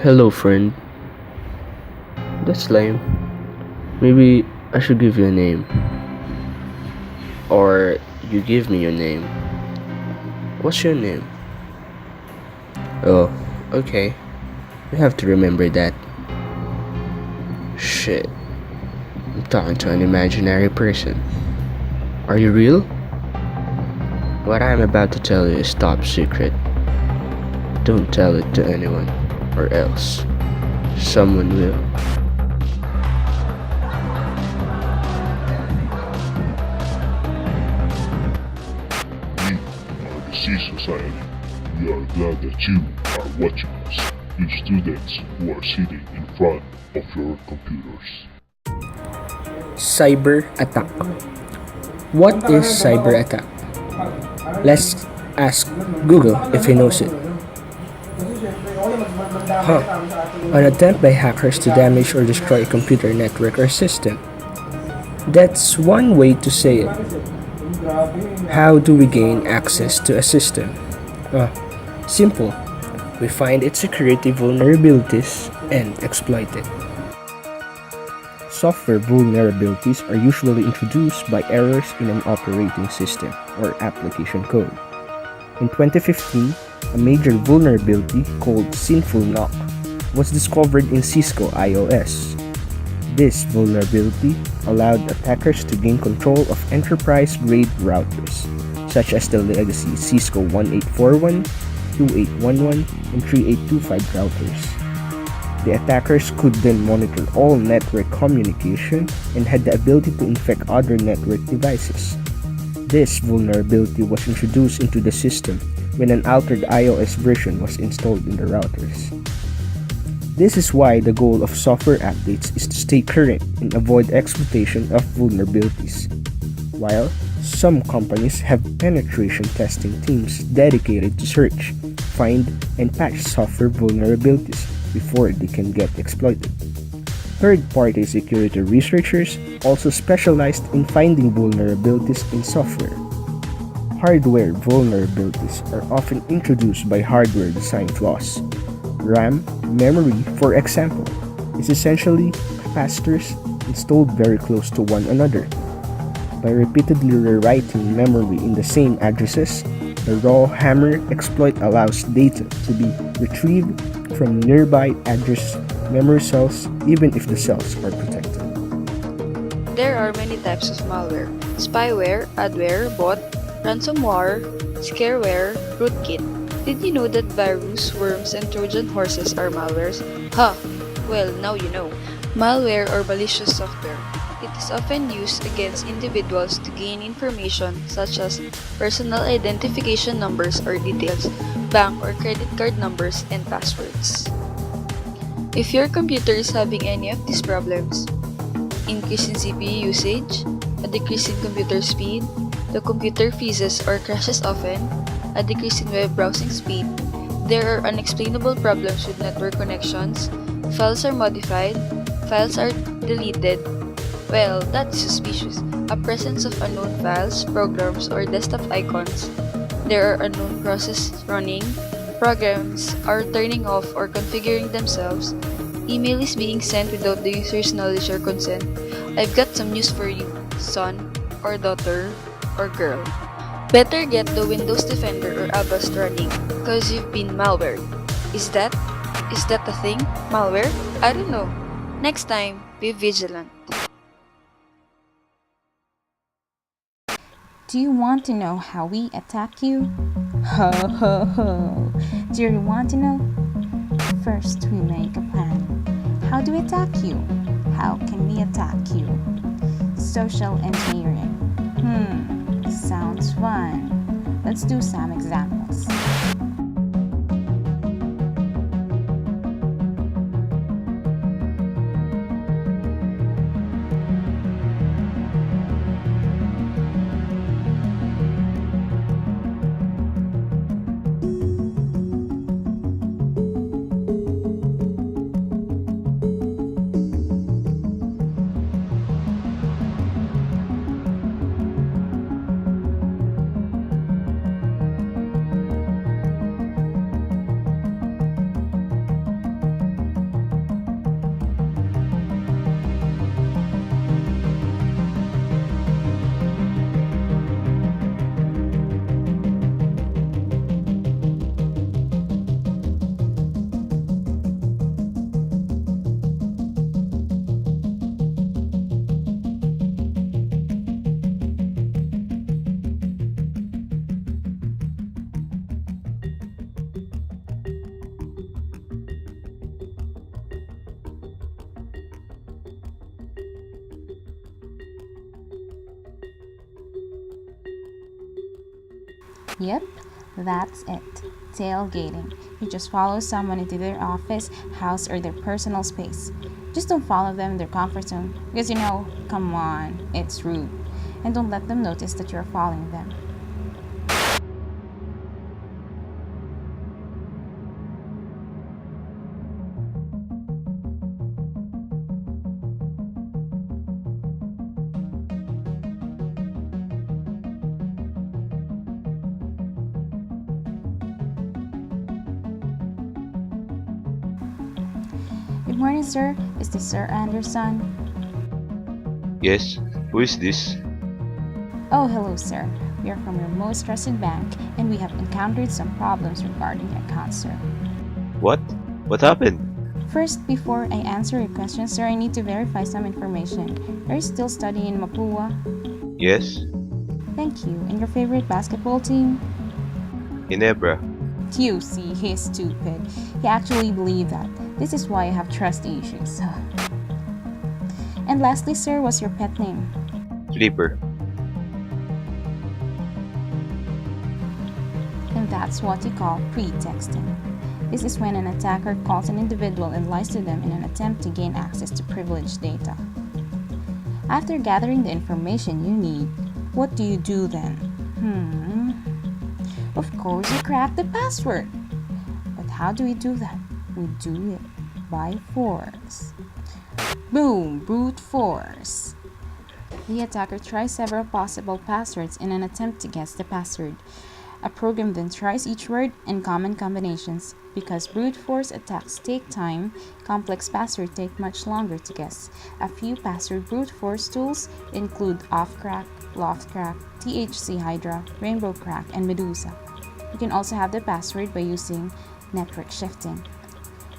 Hello, friend. That's lame. Maybe I should give you a name. Or you give me your name. What's your name? Oh, okay. You have to remember that. Shit. I'm talking to an imaginary person. Are you real? What I'm about to tell you is top secret. Don't tell it to anyone, or else someone will. We are the Sea Society. We are glad that you are watching us, you students who are sitting in front of your computers. Cyber attack. What is cyber attack? Let's ask Google if he knows it. An attempt by hackers to damage or destroy a computer network or system. That's one way to say it. How do we gain access to a system? Simple. We find its security vulnerabilities and exploit it. Software vulnerabilities are usually introduced by errors in an operating system or application code. In 2015, a major vulnerability called Sinful Knock was discovered in Cisco iOS. This vulnerability allowed attackers to gain control of enterprise-grade routers, such as the legacy Cisco 1841, 2811, and 3825 routers. The attackers could then monitor all network communication and had the ability to infect other network devices. This vulnerability was introduced into the system when an altered iOS version was installed in the routers. This is why the goal of software updates is to stay current and avoid exploitation of vulnerabilities. While some companies have penetration testing teams dedicated to search, find, and patch software vulnerabilities before they can get exploited. Third-party security researchers also specialized in finding vulnerabilities in software. Hardware vulnerabilities are often introduced by hardware design flaws. RAM memory, for example, is essentially capacitors installed very close to one another. By repeatedly rewriting memory in the same addresses, the raw hammer exploit allows data to be retrieved from nearby address memory cells even if the cells are protected. There are many types of malware: spyware, adware, bot, ransomware, scareware, rootkit. Did you know that virus, worms, and Trojan horses are malwares? Well, now you know. Malware or malicious software. It is often used against individuals to gain information such as personal identification numbers or details, bank or credit card numbers, and passwords. If your computer is having any of these problems, increase in CPU usage, a decrease in computer speed, the computer freezes or crashes often, a decrease in web browsing speed, there are unexplainable problems with network connections, files are modified, files are deleted, well, that's suspicious. A presence of unknown files, programs, or desktop icons, there are unknown processes running, programs are turning off or configuring themselves, email is being sent without the user's knowledge or consent. I've got some news for you, son, or daughter, or girl. Better get the Windows Defender or Avast running, cause you've been malwared. Is that a thing? Malware? I don't know. Next time, be vigilant. Do you want to know how we attack you? Ho ho ho! Do you want to know? First, we make a plan. How do we attack you? How can we attack you? Social engineering. Sounds fun. Let's do some examples. Yep, that's it. Tailgating. You just follow someone into their office, house, or their personal space. Just don't follow them in their comfort zone because come on, it's rude. And don't let them notice that you're following them. Good morning, sir. Is this Sir Anderson? Yes, who is this? Oh, hello, sir. We are from your most trusted bank, and we have encountered some problems regarding your account, sir. What? What happened? First, before I answer your question, sir, I need to verify some information. Are you still studying in Mapua? Yes, Thank you. And your favorite basketball team? Ginebra. You see, he's stupid. He actually believed that. This is why I have trust issues. And lastly, sir, what's your pet name? Flipper. And that's what you call pretexting. This is when an attacker calls an individual and lies to them in an attempt to gain access to privileged data. After gathering the information you need, what do you do then? Of course, you crack the password. But how do we do that? We do it by force. Boom! Brute force. The attacker tries several possible passwords in an attempt to guess the password. A program then tries each word and common combinations. Because brute force attacks take time, complex passwords take much longer to guess. A few password brute force tools include Offcrack, Loftcrack, THC Hydra, Rainbow Crack, and Medusa. You can also have the password by using network shifting.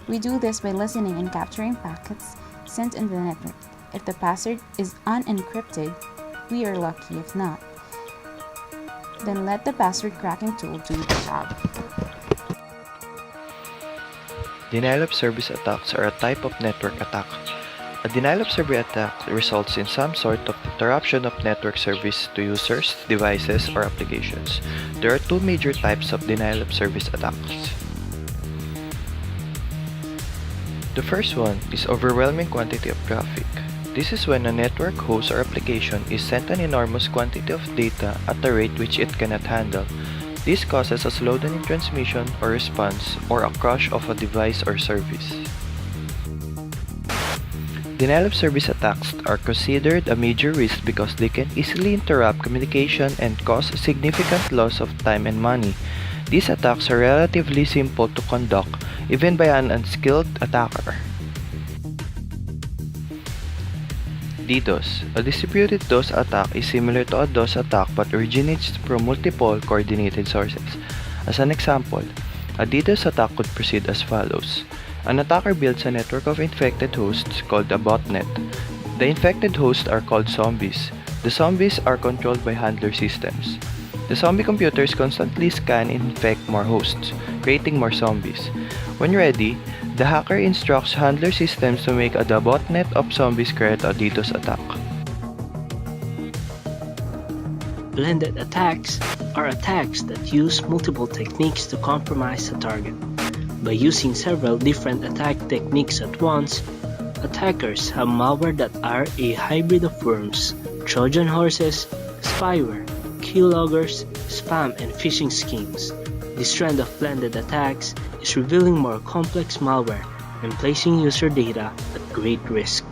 We do this by listening and capturing packets sent in the network. If the password is unencrypted, we are lucky. If not, then let the password cracking tool do the job. Denial of service attacks are a type of network attack. A denial of service attack results in some sort of interruption of network service to users, devices, or applications. There are two major types of denial of service attacks. The first one is overwhelming quantity of traffic. This is when a network host or application is sent an enormous quantity of data at a rate which it cannot handle. This causes a slowdown in transmission or response or a crash of a device or service. Denial of service attacks are considered a major risk because they can easily interrupt communication and cause significant loss of time and money. These attacks are relatively simple to conduct even by an unskilled attacker. DDoS. A distributed DOS attack is similar to a DOS attack but originates from multiple coordinated sources. As an example, a DDoS attack could proceed as follows. An attacker builds a network of infected hosts called a botnet. The infected hosts are called zombies. The zombies are controlled by handler systems. The zombie computers constantly scan and infect more hosts, creating more zombies. When ready, the hacker instructs handler systems to make a botnet of zombies create a DDoS attack. Blended attacks are attacks that use multiple techniques to compromise a target. By using several different attack techniques at once, attackers have malware that are a hybrid of worms, Trojan horses, spyware, keyloggers, spam, and phishing schemes. This trend of blended attacks is revealing more complex malware and placing user data at great risk.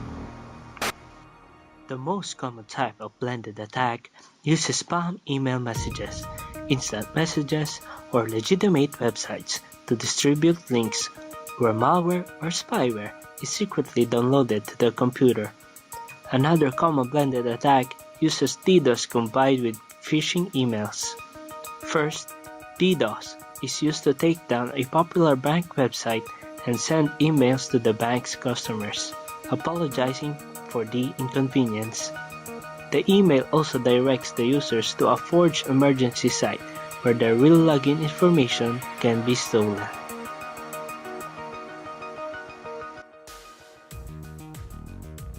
The most common type of blended attack uses spam email messages, instant messages, or legitimate websites to distribute links where malware or spyware is secretly downloaded to the computer. Another common blended attack uses DDoS combined with phishing emails. First, DDoS is used to take down a popular bank website and send emails to the bank's customers, apologizing for the inconvenience. The email also directs the users to a forged emergency site where their real login information can be stolen.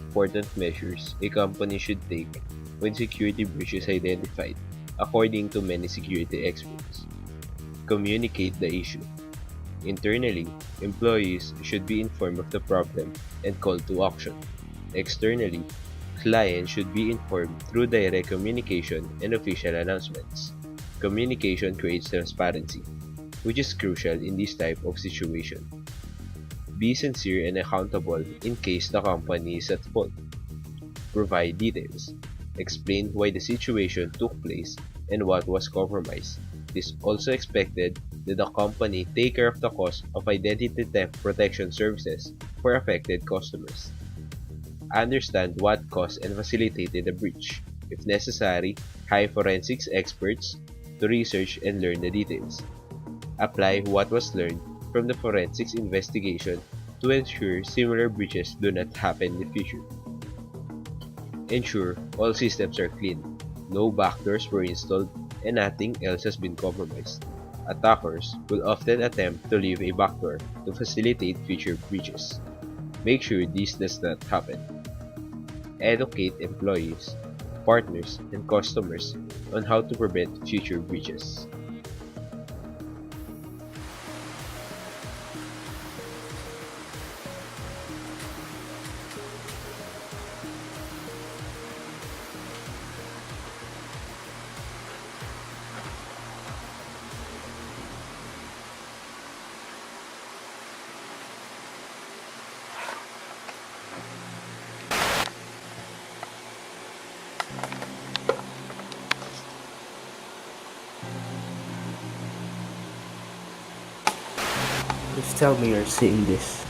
Important measures a company should take when security breach is identified, according to many security experts. Communicate the issue. Internally, employees should be informed of the problem and called to action. Externally, clients should be informed through direct communication and official announcements. Communication creates transparency, which is crucial in this type of situation. Be sincere and accountable in case the company is at fault. Provide details. Explain why the situation took place and what was compromised. It is also expected that the company take care of the cost of identity theft protection services for affected customers. Understand what caused and facilitated the breach. If necessary, hire forensics experts to research and learn the details. Apply what was learned from the forensics investigation to ensure similar breaches do not happen in the future. Ensure all systems are clean, no backdoors were installed, and nothing else has been compromised. Attackers will often attempt to leave a backdoor to facilitate future breaches. Make sure this does not happen. Educate employees, partners, and customers on how to prevent future breaches. Please tell me you're seeing this.